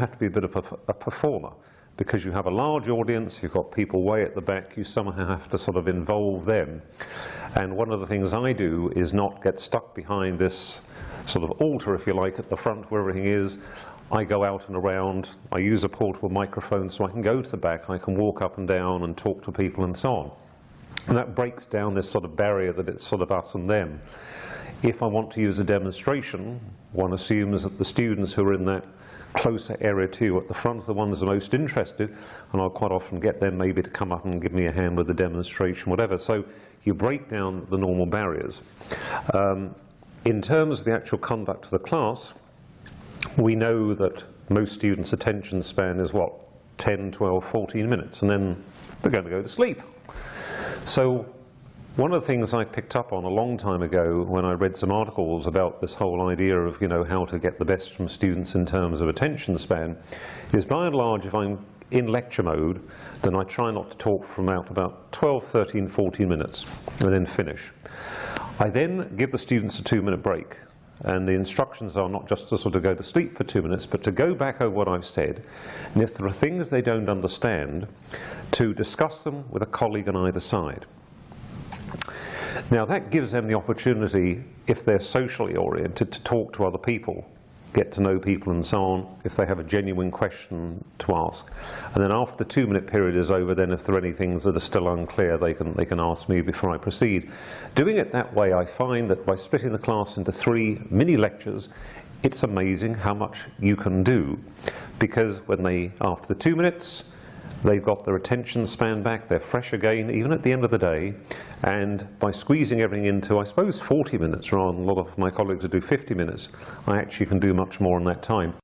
have to be a bit of a performer, because you have a large audience, you've got people way at the back, you somehow have to sort of involve them. And one of the things I do is not get stuck behind this sort of altar, if you like, at the front where everything is. I go out and around, I use a portable microphone so I can go to the back, I can walk up and down and talk to people and so on. And that breaks down this sort of barrier that it's sort of us and them. If I want to use a demonstration, one assumes that the students who are in that closer area to you at the front are the ones the most interested, and I'll quite often get them maybe to come up and give me a hand with the demonstration, whatever. So you break down the normal barriers. In terms of the actual conduct of the class, we know that most students' attention span is what, 10, 12, 14 minutes, and then they're going to go to sleep. So one of the things I picked up on a long time ago when I read some articles about this whole idea of, you know, how to get the best from students in terms of attention span is, by and large, if I'm in lecture mode, then I try not to talk for about 12, 13, 14 minutes and then finish. I then give the students a 2-minute break. And the instructions are not just to sort of go to sleep for 2 minutes, but to go back over what I've said, and if there are things they don't understand, to discuss them with a colleague on either side. Now that gives them the opportunity, if they're socially oriented, to talk to other people, get to know people and so on, if they have a genuine question to ask. And then after the 2-minute period is over, then if there are any things that are still unclear, they can ask me before I proceed. Doing it that way, I find that by splitting the class into 3 mini lectures, it's amazing how much you can do, because when they, after the 2 minutes, they've got their attention span back, they're fresh again, even at the end of the day, and by squeezing everything into, I suppose, 40 minutes rather than a lot of my colleagues who do 50 minutes, I actually can do much more in that time.